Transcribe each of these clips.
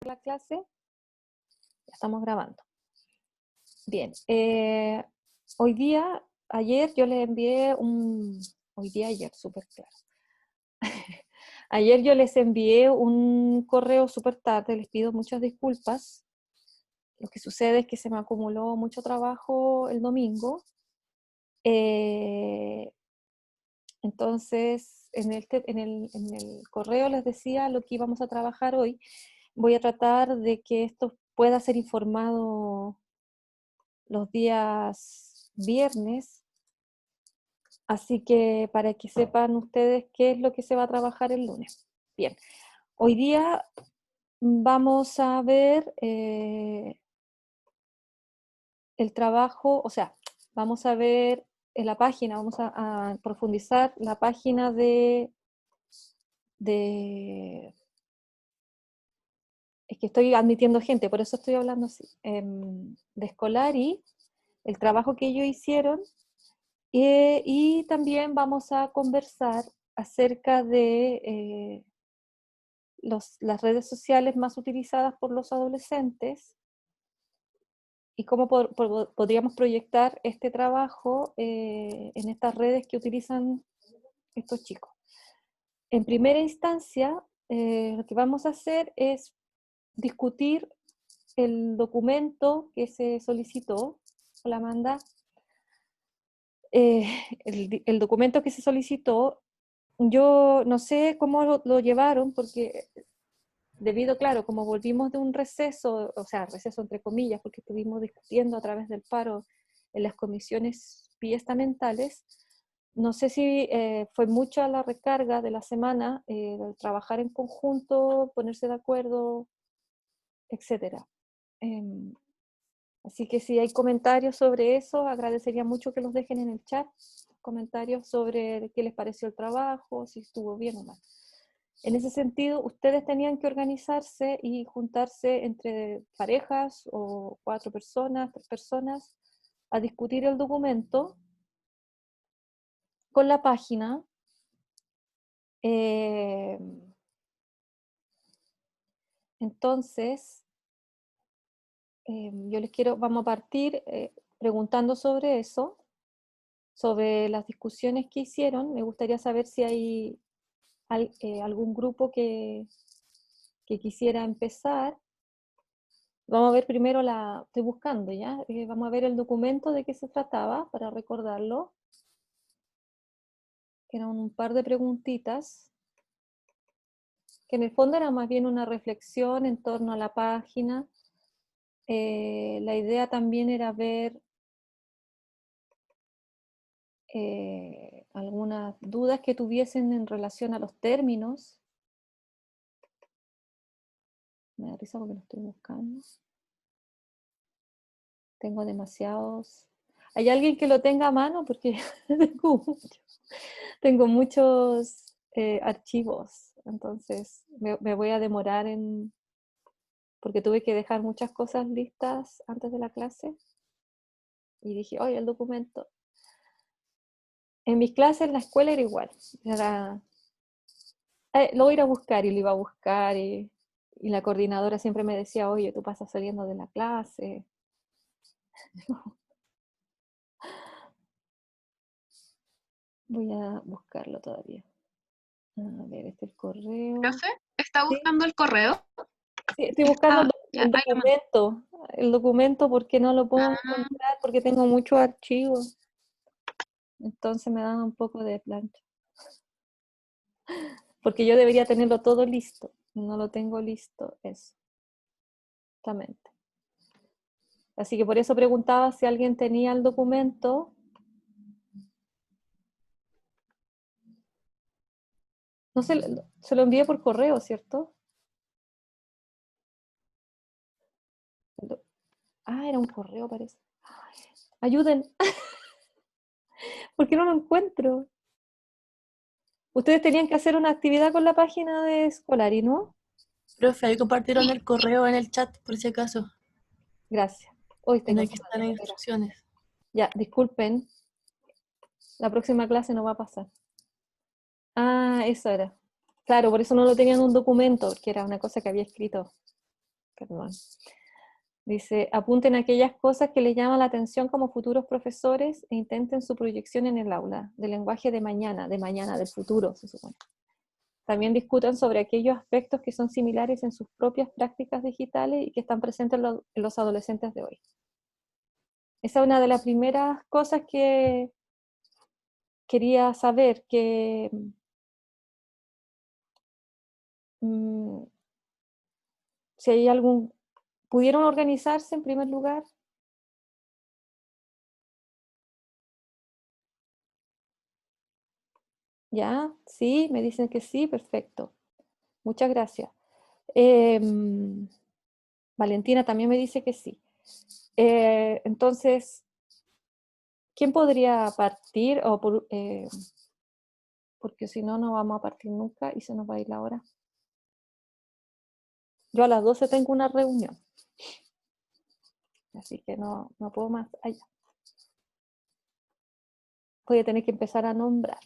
la clase. Ya estamos grabando. Bien. Ayer yo les envié ayer, súper claro. Ayer yo les envié un correo súper tarde, les pido muchas disculpas. Lo que sucede es que se me acumuló mucho trabajo el domingo. Entonces, en el correo les decía lo que íbamos a trabajar hoy. Voy a tratar de que esto pueda ser informado los días viernes, así que para que sepan ustedes qué es lo que se va a trabajar el lunes. Bien, hoy día vamos a ver el trabajo, o sea, vamos a ver en la página, vamos a profundizar la página es que estoy admitiendo gente, por eso estoy hablando así, de Escolari, el trabajo que ellos hicieron, y también vamos a conversar acerca de las redes sociales más utilizadas por los adolescentes y cómo podríamos proyectar este trabajo en estas redes que utilizan estos chicos. En primera instancia, lo que vamos a hacer es discutir el documento que se solicitó, la Amanda, el documento que se solicitó. Yo no sé cómo lo llevaron, porque debido, claro, como volvimos de un receso, o sea, receso entre comillas, porque estuvimos discutiendo a través del paro en las comisiones biestamentales, no sé si fue mucha la recarga de la semana, trabajar en conjunto, ponerse de acuerdo, etcétera. Así que si hay comentarios sobre eso, agradecería mucho que los dejen en el chat, comentarios sobre qué les pareció el trabajo, si estuvo bien o mal. En ese sentido, ustedes tenían que organizarse y juntarse entre parejas o 4 personas, 3 personas, a discutir el documento con la página. Entonces, vamos a partir preguntando sobre eso, sobre las discusiones que hicieron. Me gustaría saber si hay algún grupo que quisiera empezar. Vamos a ver primero estoy buscando ya, vamos a ver el documento de qué se trataba para recordarlo. Eran un par de preguntitas, que en el fondo era más bien una reflexión en torno a la página. La idea también era ver algunas dudas que tuviesen en relación a los términos. Me da risa porque lo estoy buscando. Tengo demasiados. ¿Hay alguien que lo tenga a mano? Porque tengo muchos archivos, entonces me voy a demorar porque tuve que dejar muchas cosas listas antes de la clase y dije, oye, el documento. En mis clases en la escuela era igual, lo voy a ir a buscar y lo iba a buscar y la coordinadora siempre me decía, oye, tú pasas saliendo de la clase. Voy a buscarlo todavía. A ver, este es el correo. ¿Profe? ¿Está ¿Sí? buscando el correo? Sí, estoy buscando Ya, el ahí lo mandé. documento. El documento porque no lo puedo Ah, encontrar, porque tengo muchos archivos. Entonces me dan un poco de plancha. Porque yo debería tenerlo todo listo. No lo tengo listo, eso. Exactamente. Así que por eso preguntaba si alguien tenía el documento. No sé, se lo envié por correo, ¿cierto? Era un correo, parece. Ayuden, ¿por qué no lo encuentro? Ustedes tenían que hacer una actividad con la página de Escolari, ¿no? Profe, ahí compartieron sí. el correo en el chat, por si acaso. Gracias. Hoy En tengo el que semana están las entera. instrucciones. Ya, disculpen. La próxima clase no va a pasar. Eso era. Claro, por eso no lo tenían en un documento, porque era una cosa que había escrito. perdón. Dice, apunten aquellas cosas que les llaman la atención como futuros profesores e intenten su proyección en el aula, del lenguaje de mañana, del futuro, se supone. También discutan sobre aquellos aspectos que son similares en sus propias prácticas digitales y que están presentes en los adolescentes de hoy. Esa es una de las primeras cosas que quería saber, que si hay algún... ¿Pudieron organizarse en primer lugar? ¿Ya? ¿Sí? Me dicen que sí, perfecto. Muchas gracias. Valentina también me dice que sí. Entonces, ¿quién podría partir? Porque si no, no vamos a partir nunca y se nos va a ir la hora. Yo a las 12 tengo una reunión, así que no puedo más allá. Voy a tener que empezar a nombrar.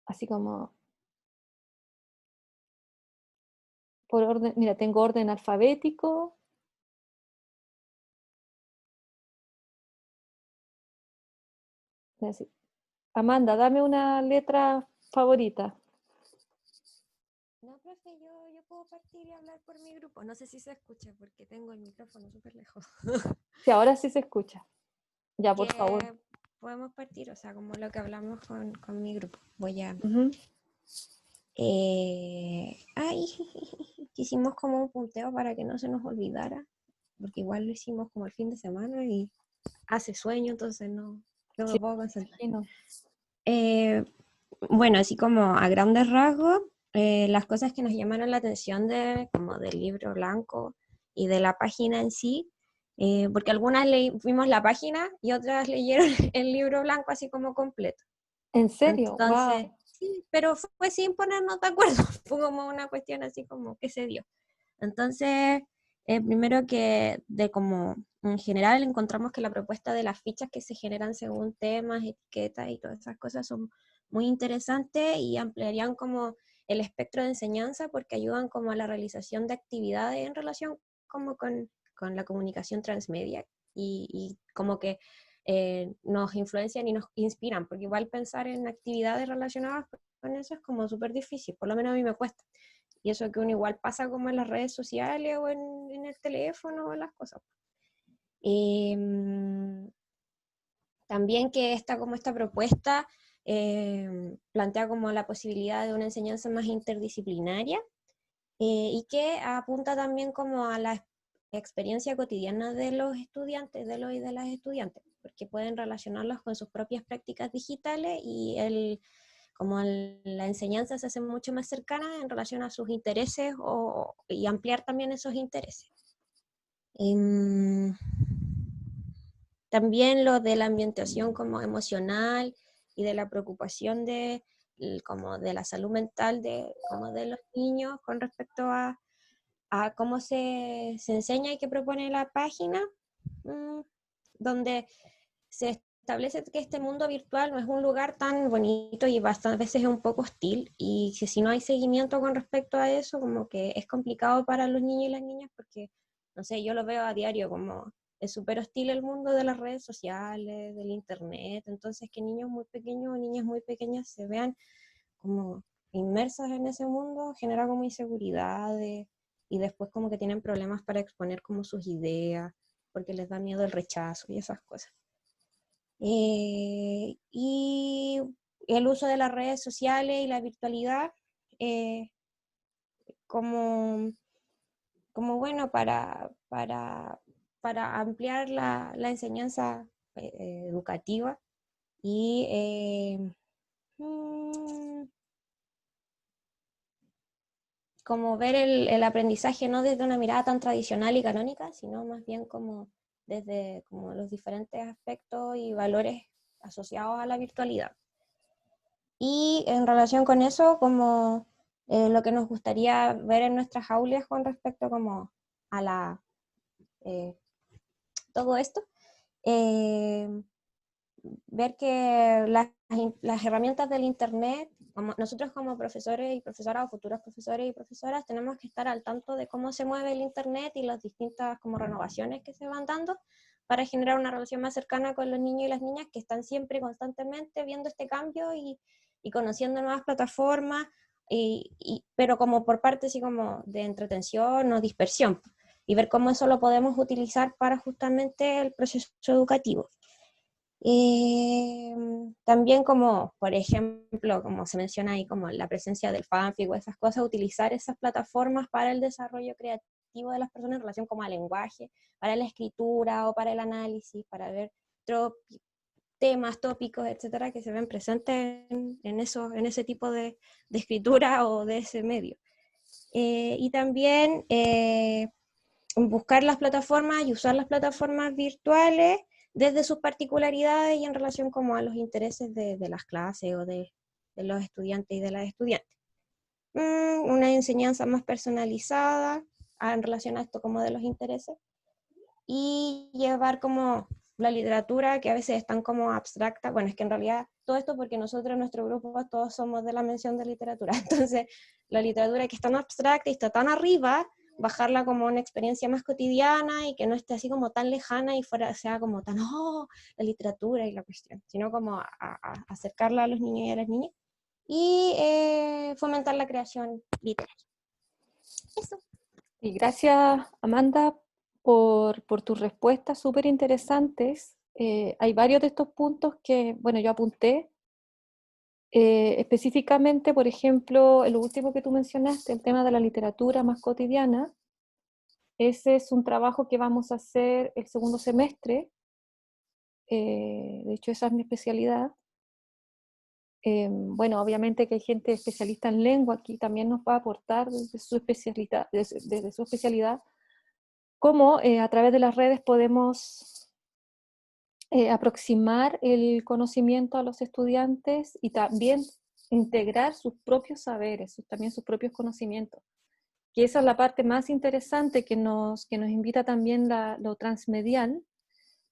Así como por orden, mira, tengo orden alfabético. Amanda, dame una letra favorita. No, profe, yo puedo partir y hablar por mi grupo. No sé si se escucha porque tengo el micrófono súper lejos. Sí, ahora sí se escucha. Ya, por favor. Que podemos partir, o sea, como lo que hablamos con mi grupo. Voy a... Ujú. Ay, hicimos como un punteo para que no se nos olvidara, porque igual lo hicimos como el fin de semana y hace sueño, entonces no Sí, me puedo concentrar. imagino. Bueno, así como a grandes rasgos, las cosas que nos llamaron la atención como del libro blanco y de la página en sí, porque algunas vimos la página y otras leyeron el libro blanco así como completo. ¿En serio? Entonces, Wow. sí, pero fue sin ponernos de acuerdo, fue como una cuestión así como que se dio. Entonces, primero que de como en general encontramos que la propuesta de las fichas que se generan según temas, etiquetas y todas esas cosas son muy interesantes y ampliarían como el espectro de enseñanza porque ayudan como a la realización de actividades en relación como con la comunicación transmedia y como que nos influencian y nos inspiran, porque igual pensar en actividades relacionadas con eso es como súper difícil, por lo menos a mí me cuesta. Y eso que uno igual pasa como en las redes sociales o en el teléfono o las cosas. También que esta propuesta plantea como la posibilidad de una enseñanza más interdisciplinaria y que apunta también como a la experiencia cotidiana de los estudiantes, de los y de las estudiantes, porque pueden relacionarlos con sus propias prácticas digitales y la enseñanza se hace mucho más cercana en relación a sus intereses y ampliar también esos intereses. También lo de la ambientación como emocional y de la preocupación como de la salud mental como de los niños con respecto a cómo se enseña y qué propone la página, donde se establece que este mundo virtual no es un lugar tan bonito y bastantes veces es un poco hostil, y que si no hay seguimiento con respecto a eso, como que es complicado para los niños y las niñas, porque, no sé, yo lo veo a diario, como es súper hostil el mundo de las redes sociales, del internet, entonces que niños muy pequeños o niñas muy pequeñas se vean como inmersas en ese mundo genera como inseguridades y después como que tienen problemas para exponer como sus ideas porque les da miedo el rechazo y esas cosas. Y el uso de las redes sociales y la virtualidad como, como bueno para ampliar la enseñanza educativa y como ver el aprendizaje no desde una mirada tan tradicional y canónica, sino más bien como desde como los diferentes aspectos y valores asociados a la virtualidad. Y en relación con eso, como lo que nos gustaría ver en nuestras aulas con respecto como a todo esto, ver que las herramientas del Internet como nosotros como profesores y profesoras o futuros profesores y profesoras tenemos que estar al tanto de cómo se mueve el Internet y las distintas como renovaciones que se van dando para generar una relación más cercana con los niños y las niñas que están siempre constantemente viendo este cambio y conociendo nuevas plataformas, pero como por parte así como de entretención o dispersión, y ver cómo eso lo podemos utilizar para justamente el proceso educativo. También como, por ejemplo, como se menciona ahí, como la presencia del fanfic o esas cosas, utilizar esas plataformas para el desarrollo creativo de las personas en relación como al lenguaje, para la escritura o para el análisis, para ver temas, tópicos, etcétera, que se ven presentes en ese tipo de escritura o de ese medio. Y también buscar las plataformas y usar las plataformas virtuales desde sus particularidades y en relación como a los intereses de las clases o de los estudiantes y de las estudiantes. Una enseñanza más personalizada en relación a esto como de los intereses, y llevar como la literatura, que a veces es tan como abstracta. Bueno, es que en realidad todo esto porque nosotros en nuestro grupo todos somos de la mención de literatura, entonces la literatura que es tan abstracta y está tan arriba, bajarla como una experiencia más cotidiana y que no esté así como tan lejana y sea como tan, oh, la literatura y la cuestión, sino como a acercarla a los niños y a las niñas, y fomentar la creación literaria. Eso. Y gracias, Amanda, por tus respuestas súper interesantes. Hay varios de estos puntos que, bueno, yo apunté. Específicamente, por ejemplo, el último que tú mencionaste, el tema de la literatura más cotidiana. Ese es un trabajo que vamos a hacer el segundo semestre. De hecho, esa es mi especialidad. Bueno, obviamente que hay gente especialista en lengua aquí, también nos va a aportar desde su especialidad, cómo a través de las redes podemos aproximar el conocimiento a los estudiantes y también integrar sus propios saberes, también sus propios conocimientos. Que esa es la parte más interesante que nos invita también lo transmedial,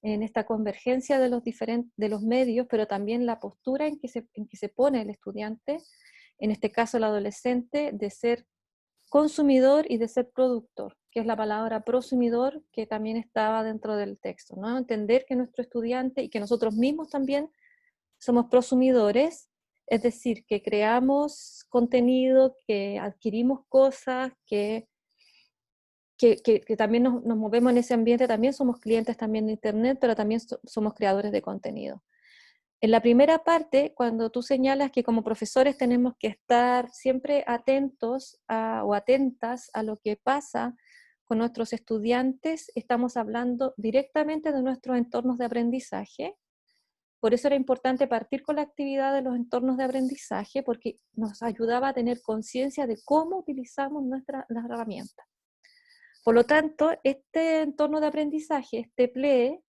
en esta convergencia de los medios, pero también la postura en que se pone el estudiante, en este caso el adolescente, de ser consumidor y de ser productor, que es la palabra prosumidor que también estaba dentro del texto, ¿no? Entender que nuestro estudiante y que nosotros mismos también somos prosumidores, es decir, que creamos contenido, que adquirimos cosas, que también nos movemos en ese ambiente, también somos clientes también de Internet, pero también somos creadores de contenido. En la primera parte, cuando tú señalas que como profesores tenemos que estar siempre atentos o atentas a lo que pasa con nuestros estudiantes, estamos hablando directamente de nuestros entornos de aprendizaje. Por eso era importante partir con la actividad de los entornos de aprendizaje, porque nos ayudaba a tener conciencia de cómo utilizamos las herramientas. Por lo tanto, este entorno de aprendizaje, este PLE,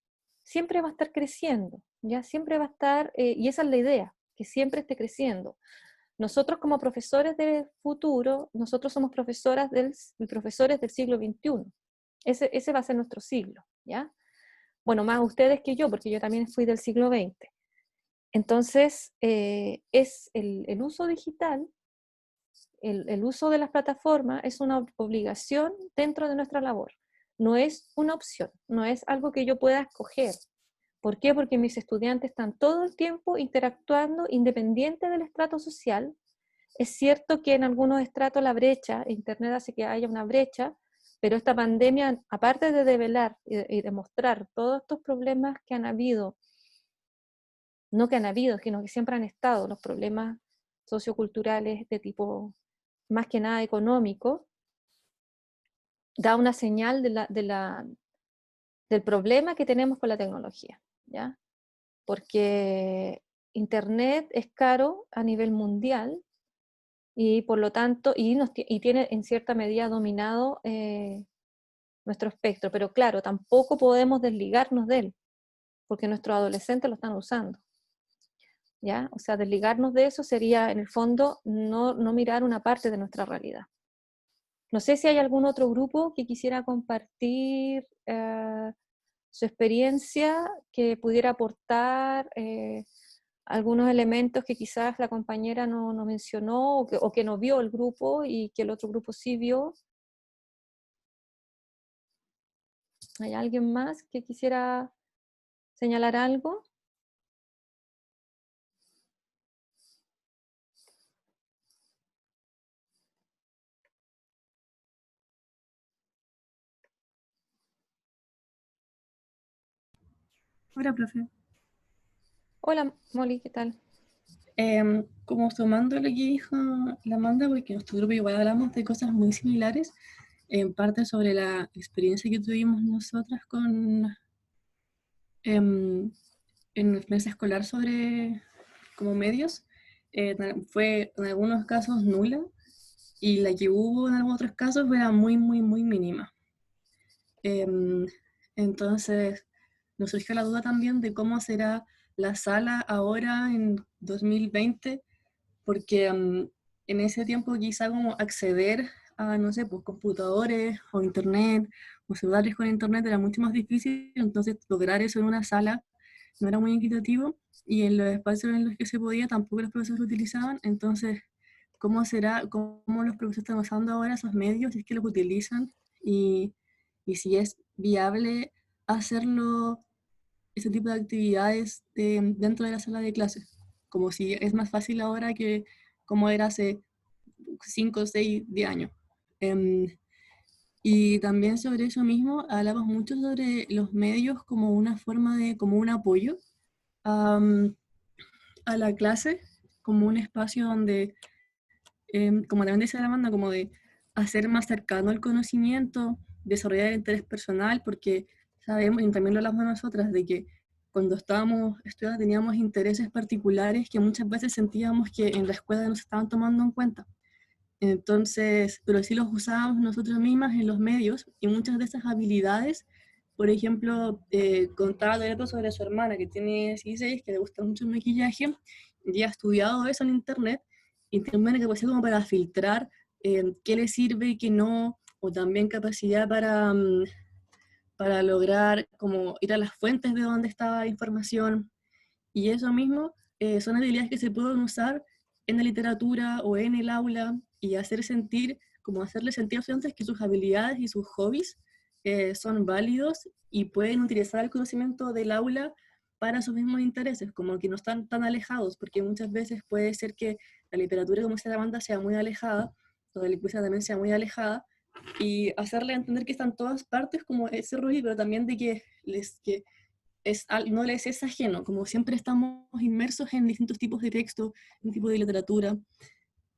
siempre va a estar creciendo, ¿ya? Siempre va a estar, y esa es la idea, que siempre esté creciendo. Nosotros como profesores del futuro, nosotros somos profesores del siglo XXI. Ese va a ser nuestro siglo, ¿ya? Bueno, más ustedes que yo, porque yo también fui del siglo XX. Entonces, es el uso digital, el uso de las plataformas es una obligación dentro de nuestra labor. No es una opción, no es algo que yo pueda escoger. ¿Por qué? Porque mis estudiantes están todo el tiempo interactuando independiente del estrato social. Es cierto que en algunos estratos la brecha, Internet hace que haya una brecha, pero esta pandemia, aparte de develar y demostrar todos estos problemas que han habido, no que han habido, sino que siempre han estado, los problemas socioculturales de tipo más que nada económico, da una señal del problema que tenemos con la tecnología, ¿ya? Porque Internet es caro a nivel mundial y por lo tanto, y tiene en cierta medida dominado nuestro espectro, pero claro, tampoco podemos desligarnos de él, porque nuestros adolescentes lo están usando, ¿ya? O sea, desligarnos de eso sería, en el fondo, no mirar una parte de nuestra realidad. No sé si hay algún otro grupo que quisiera compartir su experiencia, que pudiera aportar algunos elementos que quizás la compañera no mencionó o que no vio el grupo y que el otro grupo sí vio. ¿Hay alguien más que quisiera señalar algo? Hola, profe. Hola, Molly, ¿qué tal? Como tomando lo que dijo la Amanda, porque en nuestro grupo igual hablamos de cosas muy similares, en parte sobre la experiencia que tuvimos nosotras en nuestra mesa escolar sobre como medios, fue en algunos casos nula y la que hubo en algunos otros casos era muy, muy, muy mínima. Entonces, nos surgió la duda también de cómo será la sala ahora en 2020, porque en ese tiempo quizá como acceder a, no sé, pues computadores o internet o celulares con internet era mucho más difícil, entonces lograr eso en una sala no era muy equitativo y en los espacios en los que se podía tampoco los profesores lo utilizaban, entonces cómo será, cómo los profesores están usando ahora esos medios, si es que los utilizan y, y si es viable hacerlo, ese tipo de actividades dentro de la sala de clases, como si es más fácil ahora que como era hace 5, 6, 10 años. Y también sobre eso mismo hablamos mucho sobre los medios como una forma de, como un apoyo um, a la clase, como un espacio donde, como también decía la Amanda, como de hacer más cercano el conocimiento, desarrollar el interés personal, porque sabemos, y también lo hablamos nosotras, de que cuando estábamos estudiando teníamos intereses particulares que muchas veces sentíamos que en la escuela no se estaban tomando en cuenta. Entonces, pero sí los usábamos nosotros mismas en los medios y muchas de esas habilidades, por ejemplo, contaba Loreto sobre su hermana que tiene 16, que le gusta mucho el maquillaje, y ha estudiado eso en internet y tiene una capacidad como para filtrar qué le sirve y qué no, o también capacidad para lograr como ir a las fuentes de donde estaba la información. Y eso mismo son habilidades que se pueden usar en la literatura o en el aula y hacer sentir, como hacerle sentir a los estudiantes que sus habilidades y sus hobbies son válidos y pueden utilizar el conocimiento del aula para sus mismos intereses, como que no están tan alejados, porque muchas veces puede ser que la literatura, como dice la banda, sea muy alejada, o la lingüística también sea muy alejada, y hacerle entender que están todas partes como ese ruido, pero también de que no les es ajeno, como siempre estamos inmersos en distintos tipos de texto, en tipos de literatura.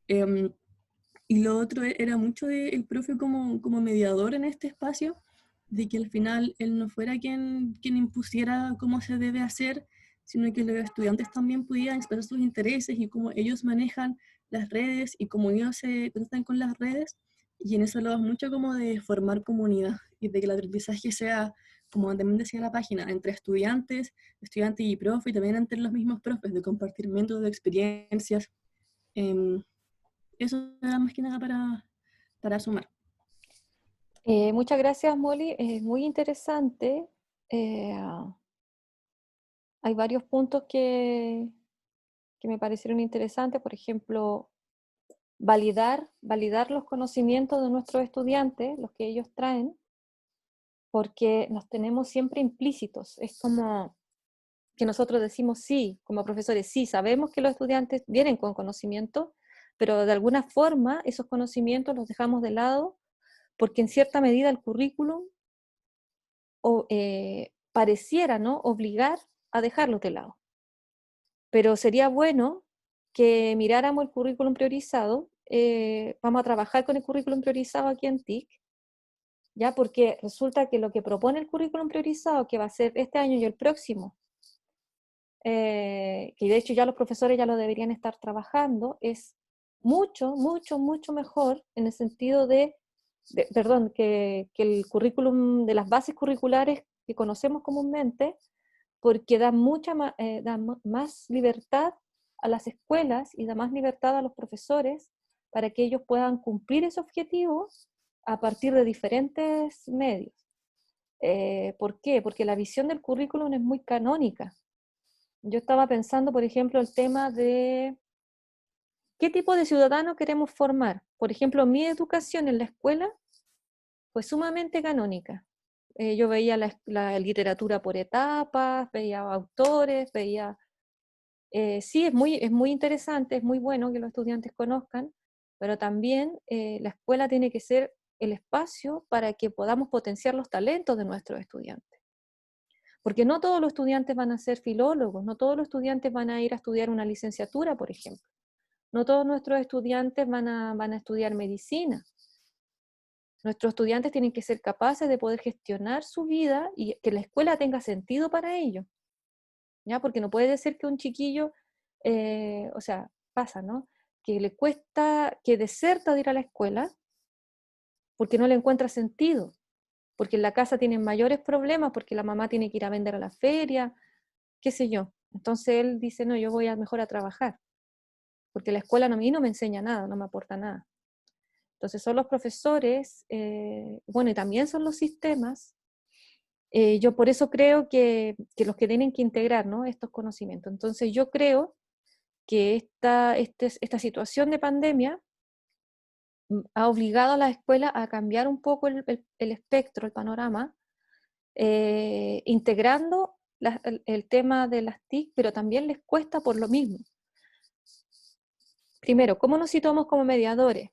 Eh, y lo otro era mucho del profe como mediador en este espacio, de que al final él no fuera quien impusiera cómo se debe hacer, sino que los estudiantes también pudieran expresar sus intereses y cómo ellos manejan las redes y cómo ellos se tratan con las redes. Y en eso hablamos mucho como de formar comunidad y de que el aprendizaje sea, como también decía la página, entre estudiantes, estudiantes y profe, y también entre los mismos profes, de compartir métodos, de experiencias. Eh, Eso era más que nada para sumar. Muchas gracias, Molly. Es muy interesante. Eh, Hay varios puntos que me parecieron interesantes. Por ejemplo, validar los conocimientos de nuestros estudiantes, los que ellos traen, porque nos tenemos siempre implícitos. Es como que nosotros decimos sí, como profesores, sí, sabemos que los estudiantes vienen con conocimiento, pero de alguna forma esos conocimientos los dejamos de lado porque en cierta medida el currículum pareciera, ¿no?, obligar a dejarlos de lado. Pero sería bueno que miráramos el currículum priorizado. Vamos a trabajar con el currículum priorizado aquí en TIC, ¿ya? Porque resulta que lo que propone el currículum priorizado, que va a ser este año y el próximo, que de hecho ya los profesores ya lo deberían estar trabajando, es mucho, mucho, mucho mejor en el sentido perdón, que el currículum de las bases curriculares que conocemos comúnmente, porque da más libertad a las escuelas y da más libertad a los profesores para que ellos puedan cumplir ese objetivo a partir de diferentes medios. ¿Por qué? Porque la visión del currículum es muy canónica. yo estaba pensando, por ejemplo, el tema de qué tipo de ciudadano queremos formar. Por ejemplo, mi educación en la escuela fue sumamente canónica. Yo veía la literatura por etapas, veía autores, veía... sí, es muy interesante, es muy bueno que los estudiantes conozcan, pero también la escuela tiene que ser el espacio para que podamos potenciar los talentos de nuestros estudiantes. Porque no todos los estudiantes van a ser filólogos, no todos los estudiantes van a ir a estudiar una licenciatura, por ejemplo. No todos nuestros estudiantes van a estudiar medicina. Nuestros estudiantes tienen que ser capaces de poder gestionar su vida y que la escuela tenga sentido para ellos, ¿ya? Porque no puede ser que un chiquillo, o sea, pasa, ¿no? Que le cuesta, que deserta de ir a la escuela porque no le encuentra sentido, porque en la casa tienen mayores problemas, porque la mamá tiene que ir a vender a la feria, qué sé yo. Entonces él dice, no, yo voy a mejor a trabajar, porque la escuela a mí no me enseña nada, no me aporta nada. Entonces son los profesores, bueno, y también son los sistemas. Yo por eso creo que los que tienen que integrar, ¿no?, estos conocimientos. Entonces yo creo que esta situación de pandemia ha obligado a la escuela a cambiar un poco el espectro, el panorama, integrando el tema de las TIC, pero también les cuesta por lo mismo. Primero, ¿cómo nos situamos como mediadores?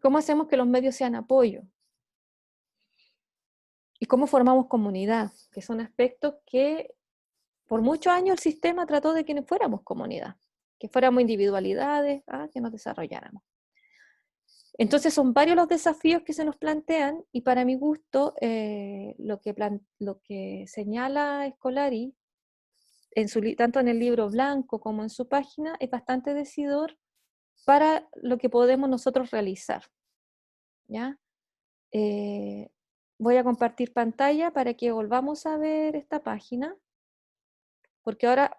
¿Cómo hacemos que los medios sean apoyo? ¿Y cómo formamos comunidad? Que son aspectos que por muchos años el sistema trató de que fuéramos comunidad, que fuéramos individualidades, que nos desarrolláramos. Entonces son varios los desafíos que se nos plantean y para mi gusto lo que señala Scolari, tanto en el libro blanco como en su página, es bastante decidor para lo que podemos nosotros realizar, ¿ya? Voy a compartir pantalla para que volvamos a ver esta página, porque ahora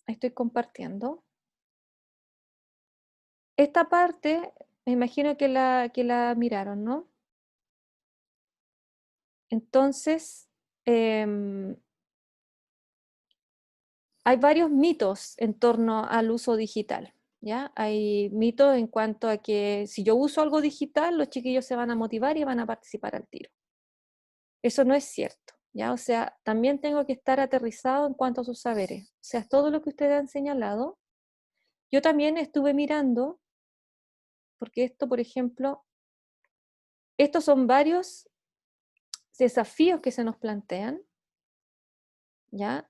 estoy compartiendo. Esta parte, me imagino que la miraron, ¿no? Entonces, hay varios mitos en torno al uso digital, ¿ya? Hay mitos en cuanto a que si yo uso algo digital, los chiquillos se van a motivar y van a participar al tiro. Eso no es cierto, ¿ya? O sea, también tengo que estar aterrizado en cuanto a sus saberes. O sea, todo lo que ustedes han señalado, yo también estuve mirando, porque esto, por ejemplo, estos son varios desafíos que se nos plantean, ¿ya?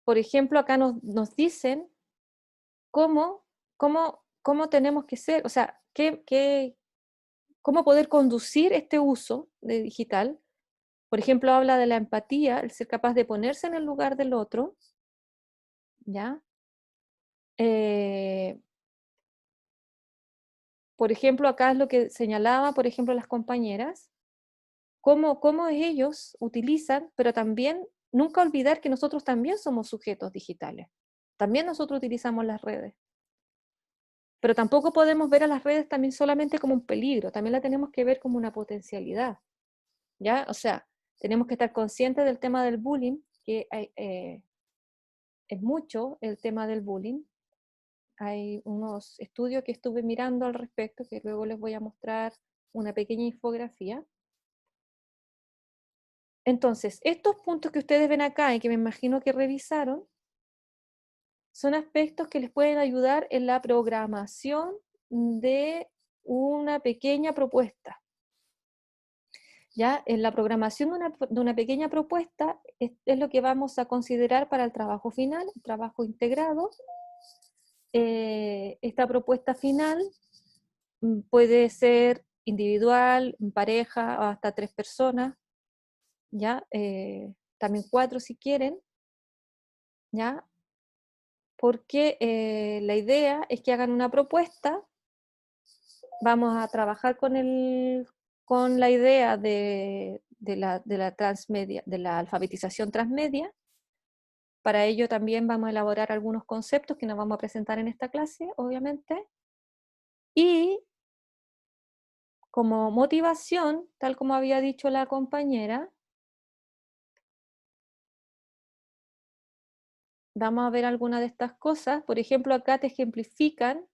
Por ejemplo, acá nos dicen cómo tenemos que ser, o sea, cómo poder conducir este uso de digital. Por ejemplo, habla de la empatía, el ser capaz de ponerse en el lugar del otro, ¿ya? Por ejemplo, acá es lo que señalaba, por ejemplo, las compañeras, cómo ellos utilizan, pero también nunca olvidar que nosotros también somos sujetos digitales. También nosotros utilizamos las redes. Pero tampoco podemos ver a las redes también solamente como un peligro, también la tenemos que ver como una potencialidad, ¿ya? O sea, tenemos que estar conscientes del tema del bullying, que es mucho el tema del bullying. Hay unos estudios que estuve mirando al respecto, que luego les voy a mostrar una pequeña infografía. Entonces, estos puntos que ustedes ven acá y que me imagino que revisaron, son aspectos que les pueden ayudar en la programación de una pequeña propuesta. ¿Ya? En la programación de una pequeña propuesta es lo que vamos a considerar para el trabajo final, el trabajo integrado. Esta propuesta final puede ser individual, en pareja, o hasta 3 personas, ¿ya? También 4 si quieren, ¿ya? Porque la idea es que hagan una propuesta, vamos a trabajar con la idea de la transmedia, de la alfabetización transmedia. Para ello también vamos a elaborar algunos conceptos que nos vamos a presentar en esta clase, obviamente. Y como motivación, tal como había dicho la compañera, vamos a ver algunas de estas cosas. Por ejemplo, acá te ejemplifican,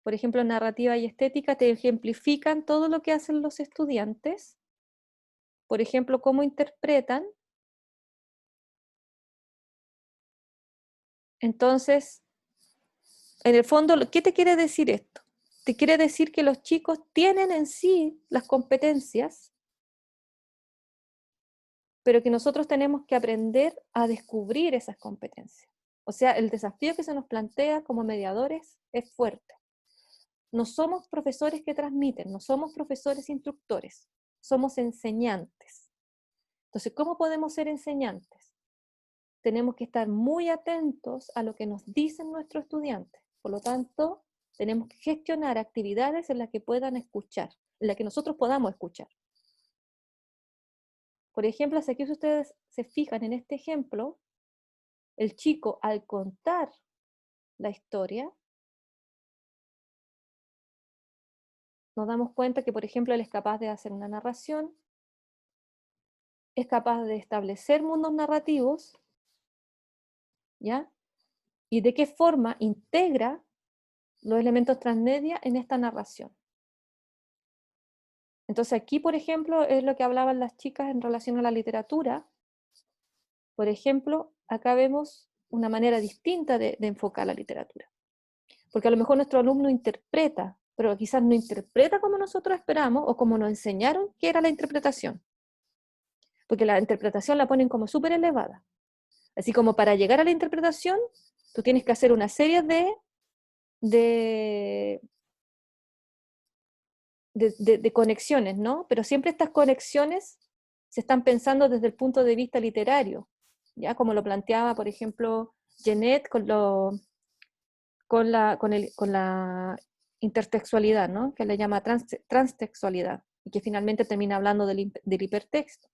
por ejemplo, narrativa y estética, te ejemplifican todo lo que hacen los estudiantes. Por ejemplo, cómo interpretan. Entonces, en el fondo, ¿qué te quiere decir esto? Te quiere decir que los chicos tienen en sí las competencias, pero que nosotros tenemos que aprender a descubrir esas competencias. O sea, el desafío que se nos plantea como mediadores es fuerte. No somos profesores que transmiten, no somos profesores instructores, somos enseñantes. Entonces, ¿cómo podemos ser enseñantes? Tenemos que estar muy atentos a lo que nos dicen nuestros estudiantes. Por lo tanto, tenemos que gestionar actividades en las que puedan escuchar, en las que nosotros podamos escuchar. Por ejemplo, si aquí ustedes se fijan en este ejemplo, el chico al contar la historia, nos damos cuenta que, por ejemplo, él es capaz de hacer una narración, es capaz de establecer mundos narrativos, ¿ya? Y de qué forma integra los elementos transmedia en esta narración. Entonces aquí, por ejemplo, es lo que hablaban las chicas en relación a la literatura. Por ejemplo, acá vemos una manera distinta de enfocar la literatura. Porque a lo mejor nuestro alumno interpreta, pero quizás no interpreta como nosotros esperamos o como nos enseñaron que era la interpretación. Porque la interpretación la ponen como súper elevada. Así como para llegar a la interpretación, tú tienes que hacer una serie de conexiones, ¿no? Pero siempre estas conexiones se están pensando desde el punto de vista literario, ¿ya? Como lo planteaba, por ejemplo, Genet con la intertextualidad, ¿no? Que le llama transtextualidad, y que finalmente termina hablando del hipertexto.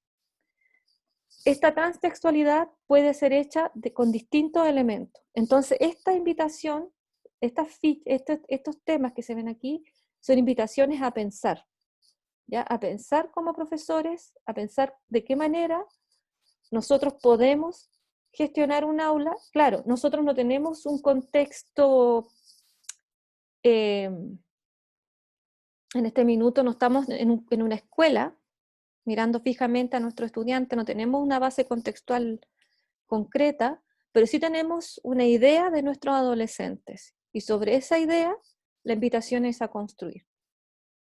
Esta transtextualidad puede ser hecha con distintos elementos. Entonces, esta invitación, estos temas que se ven aquí, son invitaciones a pensar, ¿ya? A pensar como profesores, a pensar de qué manera nosotros podemos gestionar un aula. Claro, nosotros no tenemos un contexto, en este minuto no estamos en una escuela mirando fijamente a nuestro estudiante, no tenemos una base contextual concreta, pero sí tenemos una idea de nuestros adolescentes. Y sobre esa idea, la invitación es a construir.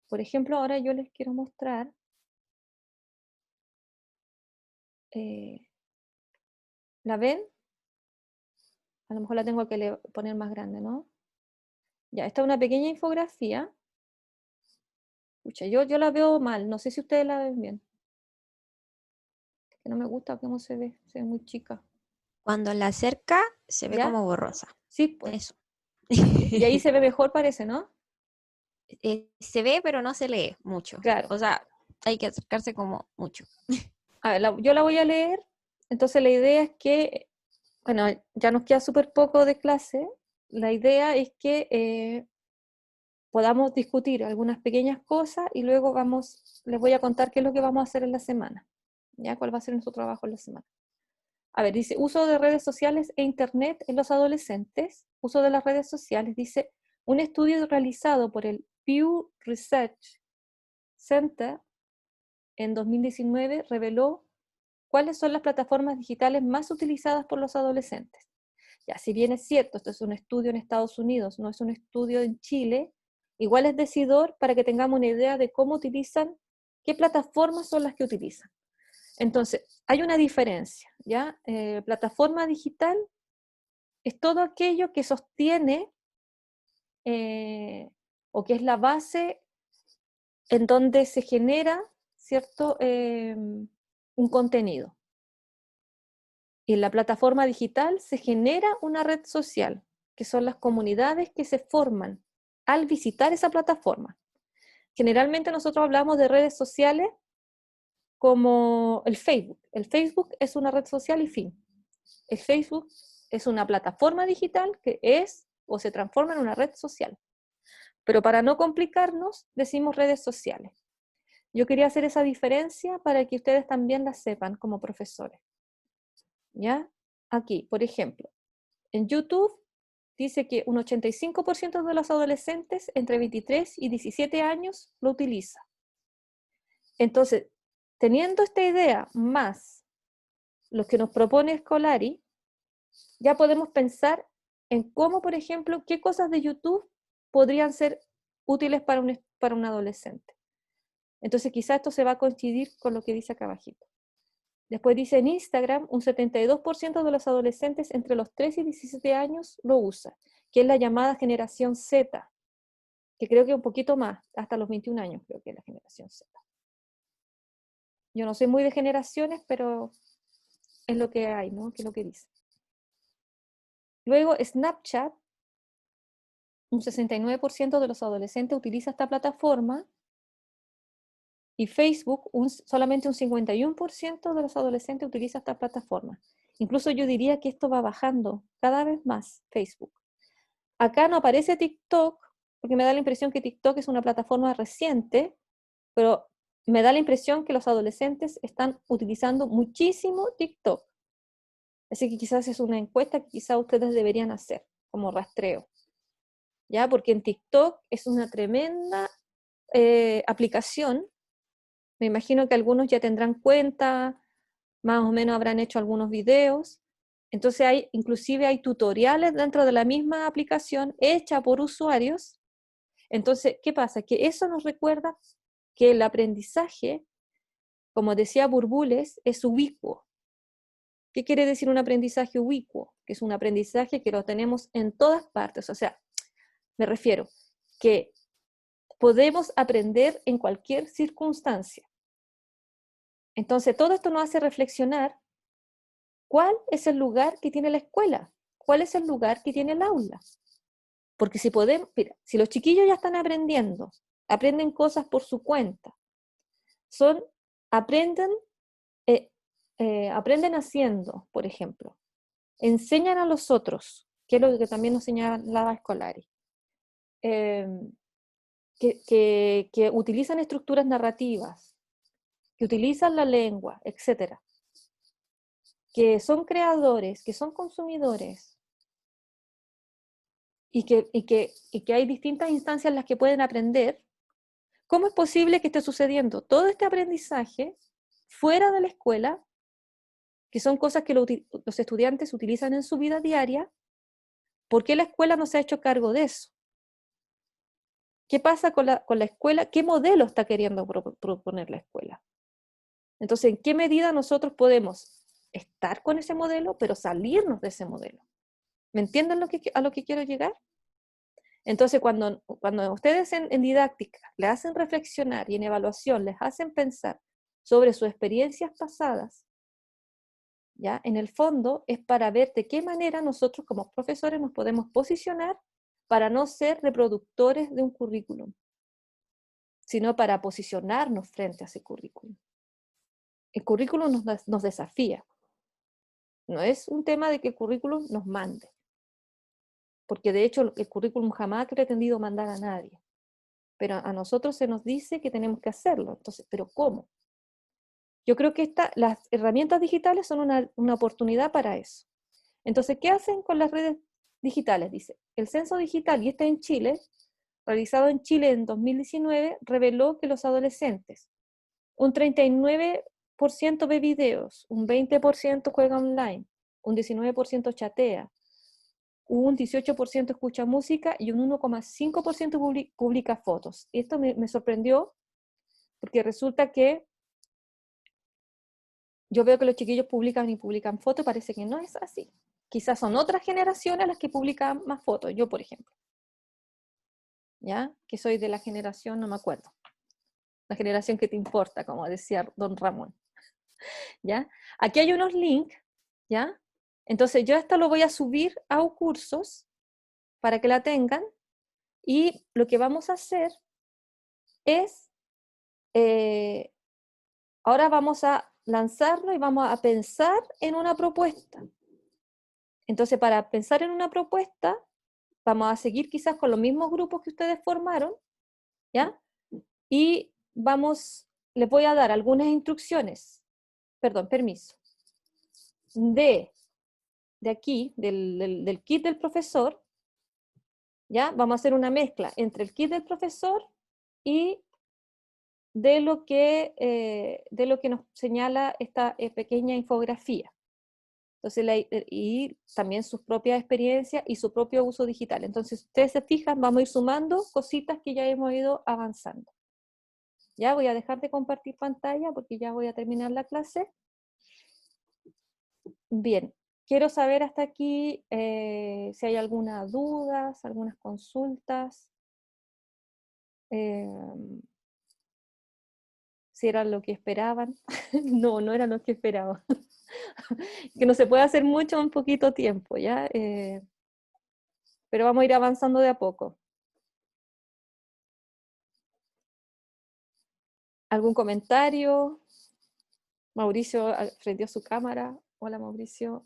Por ejemplo, ahora yo les quiero mostrar, ¿la ven? A lo mejor la tengo que poner más grande, ¿no? Ya, esta es una pequeña infografía. Pucha, yo la veo mal, no sé si ustedes la ven bien. Que no me gusta cómo se ve muy chica. Cuando la acerca se ve ¿Ya? como borrosa. Sí, pues. Eso. Y ahí se ve mejor, parece, ¿no? Se ve, pero no se lee mucho. Claro. O sea, hay que acercarse como mucho. A ver, yo la voy a leer. Entonces la idea es que, bueno, ya nos queda súper poco de clase. La idea es que podamos discutir algunas pequeñas cosas y luego les voy a contar qué es lo que vamos a hacer en la semana. ¿Ya? ¿Cuál va a ser nuestro trabajo en la semana? A ver, dice, uso de redes sociales e internet en los adolescentes. Uso de las redes sociales, dice, un estudio realizado por el Pew Research Center en 2019 reveló cuáles son las plataformas digitales más utilizadas por los adolescentes. Ya, si bien es cierto, esto es un estudio en Estados Unidos, no es un estudio en Chile, igual es decidor para que tengamos una idea de cómo utilizan, qué plataformas son las que utilizan. Entonces, hay una diferencia, ¿ya? Plataforma digital es todo aquello que sostiene o que es la base en donde se genera, ¿cierto? Un contenido. Y en la plataforma digital se genera una red social, que son las comunidades que se forman al visitar esa plataforma. Generalmente nosotros hablamos de redes sociales como el Facebook. El Facebook es una red social y fin. El Facebook es una plataforma digital que es o se transforma en una red social. Pero para no complicarnos, decimos redes sociales. Yo quería hacer esa diferencia para que ustedes también la sepan como profesores. ¿Ya? Aquí, por ejemplo, en YouTube dice que un 85% de los adolescentes entre 23 y 17 años lo utiliza. Entonces, teniendo esta idea más lo que nos propone Scolari, ya podemos pensar en cómo, por ejemplo, qué cosas de YouTube podrían ser útiles para un adolescente. Entonces, quizás esto se va a coincidir con lo que dice acá abajito. Después dice en Instagram, un 72% de los adolescentes entre los 3 y 17 años lo usa, que es la llamada generación Z, que creo que un poquito más, hasta los 21 años creo que es la generación Z. Yo no soy muy de generaciones, pero es lo que hay, ¿no? Que es lo que dice. Luego, Snapchat, un 69% de los adolescentes utiliza esta plataforma, y Facebook, solamente un 51% de los adolescentes utiliza esta plataforma. Incluso yo diría que esto va bajando cada vez más, Facebook. Acá no aparece TikTok, porque me da la impresión que TikTok es una plataforma reciente, pero me da la impresión que los adolescentes están utilizando muchísimo TikTok. Así que quizás es una encuesta que quizás ustedes deberían hacer como rastreo. ¿Ya? Porque en TikTok es una tremenda aplicación. Me imagino que algunos ya tendrán cuenta, más o menos habrán hecho algunos videos. Entonces inclusive hay tutoriales dentro de la misma aplicación hecha por usuarios. Entonces, ¿qué pasa? Que eso nos recuerda que el aprendizaje, como decía Burbules, es ubicuo. ¿Qué quiere decir un aprendizaje ubicuo? Que es un aprendizaje que lo tenemos en todas partes. O sea, me refiero que podemos aprender en cualquier circunstancia. Entonces, todo esto nos hace reflexionar cuál es el lugar que tiene la escuela, cuál es el lugar que tiene el aula. Porque si podemos, mira, si los chiquillos ya están aprendiendo, aprenden cosas por su cuenta, aprenden haciendo, por ejemplo, enseñan a los otros, que es lo que también nos señalaba Scolari, que utilizan estructuras narrativas, que utilizan la lengua, etc., que son creadores, que son consumidores, y que hay distintas instancias en las que pueden aprender. ¿Cómo es posible que esté sucediendo todo este aprendizaje fuera de la escuela, que son cosas que los estudiantes utilizan en su vida diaria? ¿Por qué la escuela no se ha hecho cargo de eso? ¿Qué pasa con la escuela? ¿Qué modelo está queriendo proponer la escuela? Entonces, ¿en qué medida nosotros podemos estar con ese modelo, pero salirnos de ese modelo? ¿Me entienden a lo que quiero llegar? Entonces, cuando ustedes en didáctica le hacen reflexionar y en evaluación les hacen pensar sobre sus experiencias pasadas, ¿ya? En el fondo es para ver de qué manera nosotros como profesores nos podemos posicionar para no ser reproductores de un currículum, sino para posicionarnos frente a ese currículum. El currículum nos desafía. No es un tema de que el currículum nos mande, porque de hecho el currículum jamás ha pretendido mandar a nadie. Pero a nosotros se nos dice que tenemos que hacerlo. Entonces, ¿pero cómo? Yo creo que las herramientas digitales son una oportunidad para eso. Entonces, ¿qué hacen con las redes digitales? Dice, el censo digital, y este en Chile, realizado en Chile en 2019, reveló que los adolescentes, un 39% ve videos, un 20% juega online, un 19% chatea, un 18% escucha música y un 1,5% publica fotos. Y esto me sorprendió porque resulta que yo veo que los chiquillos publican y publican fotos, parece que no es así. Quizás son otras generaciones las que publican más fotos, yo por ejemplo. ¿Ya? Que soy de la generación, no me acuerdo. La generación que te importa, como decía don Ramón. ¿Ya? Aquí hay unos links, ¿ya? Entonces yo esto lo voy a subir a cursos para que la tengan, y lo que vamos a hacer es, ahora vamos a lanzarlo y vamos a pensar en una propuesta. Entonces, para pensar en una propuesta, vamos a seguir quizás con los mismos grupos que ustedes formaron, ¿ya? Y les voy a dar algunas instrucciones, perdón, permiso, de aquí, del kit del profesor, ¿ya? Vamos a hacer una mezcla entre el kit del profesor y de lo que nos señala esta pequeña infografía. Entonces, y también sus propias experiencias y su propio uso digital. Entonces, si ustedes se fijan, vamos a ir sumando cositas que ya hemos ido avanzando. Ya voy a dejar de compartir pantalla porque ya voy a terminar la clase. Bien, quiero saber hasta aquí si hay algunas dudas, algunas consultas, si era lo que esperaban. No, no era lo que esperaban. Que no se puede hacer mucho en poquito tiempo, ¿ya? Pero vamos a ir avanzando de a poco. ¿Algún comentario? Mauricio prendió su cámara. Hola, Mauricio.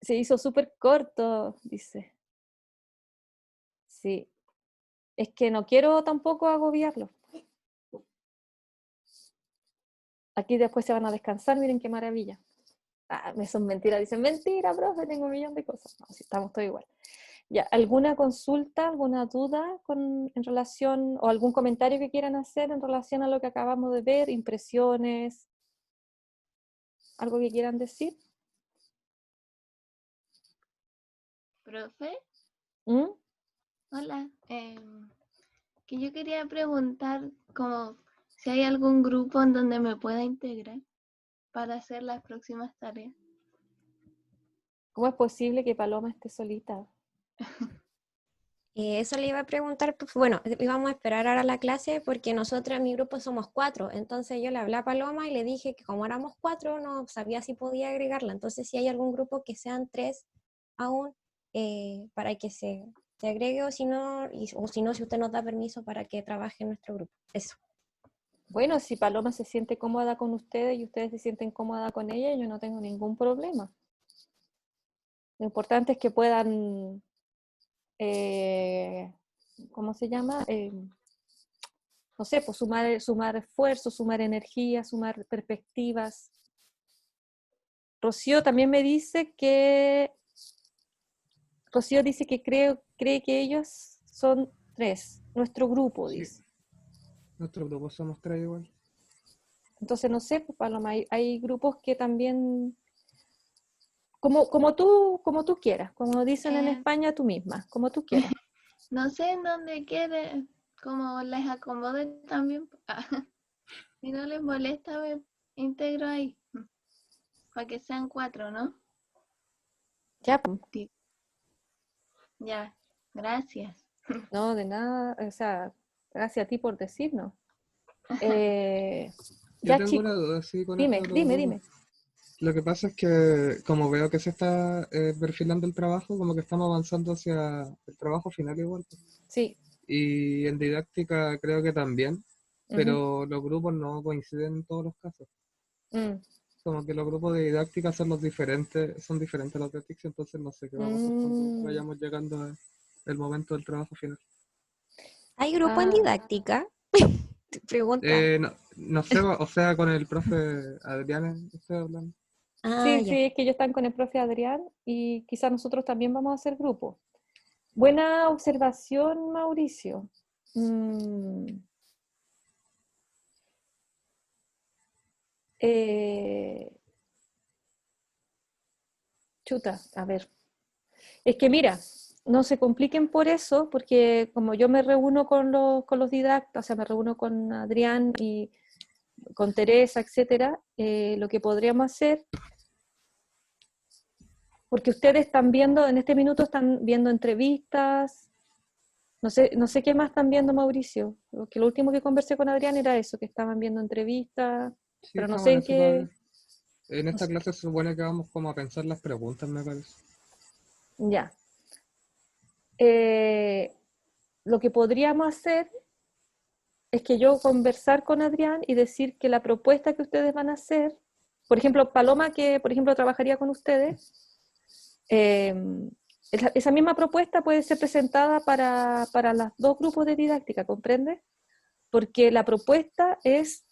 Se hizo súper corto, dice. Sí. Es que no quiero tampoco agobiarlo. Aquí después se van a descansar, miren qué maravilla. Ah, me son mentiras. Dicen, mentira, profe, tengo un millón de cosas. No, sí, estamos todos igual. Ya, ¿alguna consulta, alguna duda en relación, o algún comentario que quieran hacer en relación a lo que acabamos de ver? ¿Impresiones? ¿Algo que quieran decir? Profe, ¿Mm? hola. Que yo quería preguntar como si hay algún grupo en donde me pueda integrar para hacer las próximas tareas. ¿Cómo es posible que Paloma esté solita? Eso le iba a preguntar, pues, bueno, íbamos a esperar ahora la clase porque nosotros en mi grupo somos 4, entonces yo le hablé a Paloma y le dije que como éramos 4 no sabía si podía agregarla, entonces si hay algún grupo que sean 3 aún, para que se agregue o si no, si usted nos da permiso para que trabaje en nuestro grupo, eso. Bueno, si Paloma se siente cómoda con ustedes y ustedes se sienten cómoda con ella, yo no tengo ningún problema. Lo importante es que puedan, ¿cómo se llama? No sé, pues sumar esfuerzos, sumar energía, sumar perspectivas. Rocío también me dice que, cree que ellos son 3, nuestro grupo, Sí, dice. nuestro grupo somos 3 igual. Entonces, no sé, pues, Paloma, hay grupos que también, como tú quieras, como dicen en España, tú misma, como tú quieras. No sé en dónde quiere, como les acomode también. Si no les molesta, me integro ahí. Para que sean 4, ¿no? Ya, pues. Ya, gracias. No, de nada, o sea, gracias a ti por decirnos. Yo Ya, tengo una chicos, duda, sí, con esto de los dime. grupos. Lo que pasa es que, como veo que se está perfilando el trabajo, como que estamos avanzando hacia el trabajo final igual, pues. Sí. Y en didáctica creo que también, Ujú. pero los grupos no coinciden en todos los casos. Mm. Como que los grupos de didáctica son diferentes a los de TICS, entonces no sé qué va a pasar cuando vayamos llegando al momento del trabajo final. ¿Hay grupo en Ah, didáctica? Pregunta. No sé, o sea, con el profe Adrián estoy hablando. Ah, sí, ya. es que ellos están con el profe Adrián y quizás nosotros también vamos a hacer grupo. Buena observación, Mauricio. Chuta, a ver. Es que mira, no se compliquen por eso, porque como yo me reúno con los didactas, o sea, me reúno con Adrián y con Teresa, etcétera, lo que podríamos hacer, porque ustedes están viendo, en este minuto están viendo entrevistas, no sé qué más están viendo, Mauricio, porque lo último que conversé con Adrián era eso, que estaban viendo entrevistas, Sí, pero no estamos sé en en eso qué... todavía. En no esta sé. clase se supone que vamos como a pensar las preguntas, me parece. Ya. Lo que podríamos hacer es que yo conversar con Adrián y decir que la propuesta que ustedes van a hacer, por ejemplo, Paloma, que por ejemplo trabajaría con ustedes, esa misma propuesta puede ser presentada para los dos grupos de didáctica, ¿comprende? Porque la propuesta es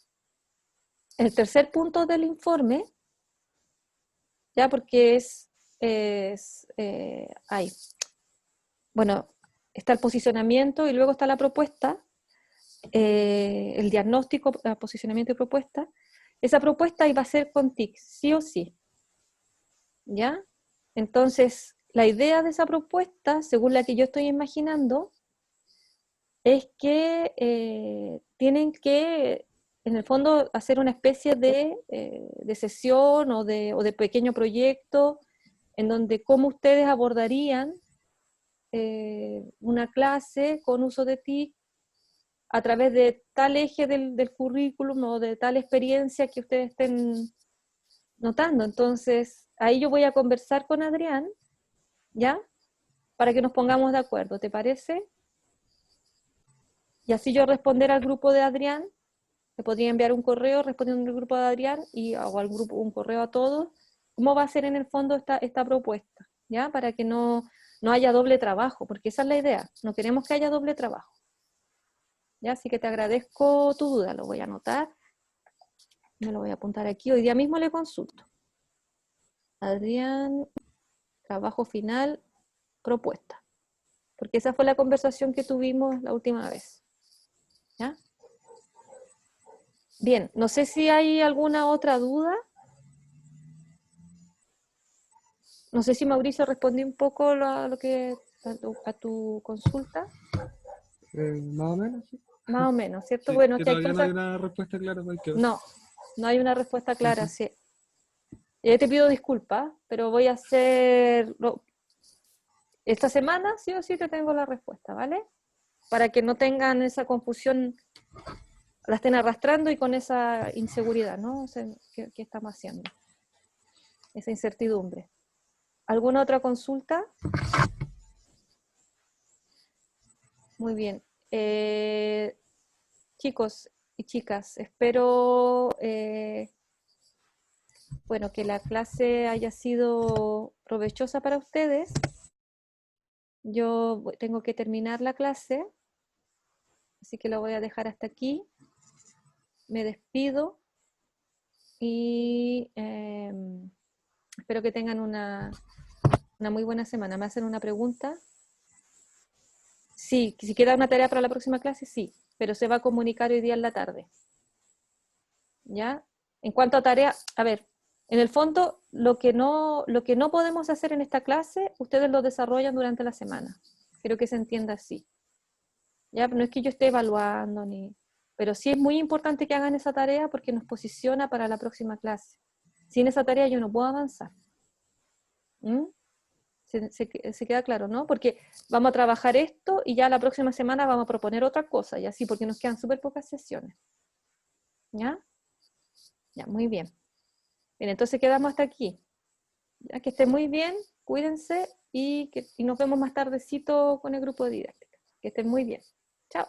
el tercer punto del informe, ya porque bueno, está el posicionamiento y luego está la propuesta, el diagnóstico, posicionamiento y propuesta. Esa propuesta iba a ser con TIC, sí o sí, ¿ya? Entonces, la idea de esa propuesta, según la que yo estoy imaginando, es que tienen que, en el fondo, hacer una especie de sesión o de pequeño proyecto en donde cómo ustedes abordarían una clase con uso de TIC a través de tal eje del currículum o de tal experiencia que ustedes estén notando. Entonces, ahí yo voy a conversar con Adrián, ¿ya? Para que nos pongamos de acuerdo, ¿te parece? Y así yo responder al grupo de Adrián, le podría enviar un correo respondiendo al grupo de Adrián y hago al grupo un correo a todos. ¿Cómo va a ser en el fondo esta propuesta? ¿Ya? Para que no haya doble trabajo, porque esa es la idea, no queremos que haya doble trabajo. ¿Ya? Así que te agradezco tu duda, lo voy a anotar, me lo voy a apuntar aquí, hoy día mismo le consulto. Adrián, trabajo final, propuesta. Porque esa fue la conversación que tuvimos la última vez. ¿Ya? Bien, no sé si hay alguna otra duda. No sé si Mauricio respondió un poco a tu consulta. Más o menos, sí. Más o menos, ¿cierto? Sí, Bueno, que es que hay todavía no cosas... hay una respuesta clara para el que ver. No hay una respuesta clara. Sí. Te pido disculpas, pero voy a hacerlo. Esta semana sí o sí te tengo la respuesta, ¿vale? Para que no tengan esa confusión, la estén arrastrando y con esa inseguridad, ¿no? O sea, ¿qué estamos haciendo? Esa incertidumbre. ¿Alguna otra consulta? Muy bien. Chicos y chicas, espero bueno, que la clase haya sido provechosa para ustedes. Yo tengo que terminar la clase, así que lo voy a dejar hasta aquí. Me despido y espero que tengan una muy buena semana. ¿Me hacen una pregunta? Sí, si queda una tarea para la próxima clase, sí, pero se va a comunicar hoy día en la tarde. ¿Ya? En cuanto a tarea, a ver, en el fondo, lo que no podemos hacer en esta clase, ustedes lo desarrollan durante la semana. Quiero que se entienda así. ¿Ya? No es que yo esté evaluando, pero sí es muy importante que hagan esa tarea porque nos posiciona para la próxima clase. Sin esa tarea yo no puedo avanzar. ¿Mm? Se queda claro, ¿no? Porque vamos a trabajar esto y ya la próxima semana vamos a proponer otra cosa, y así, porque nos quedan súper pocas sesiones. ¿Ya? Ya, muy bien. Bien, entonces quedamos hasta aquí. Ya, que estén muy bien, cuídense y nos vemos más tardecito con el grupo de didáctica. Que estén muy bien. Chao.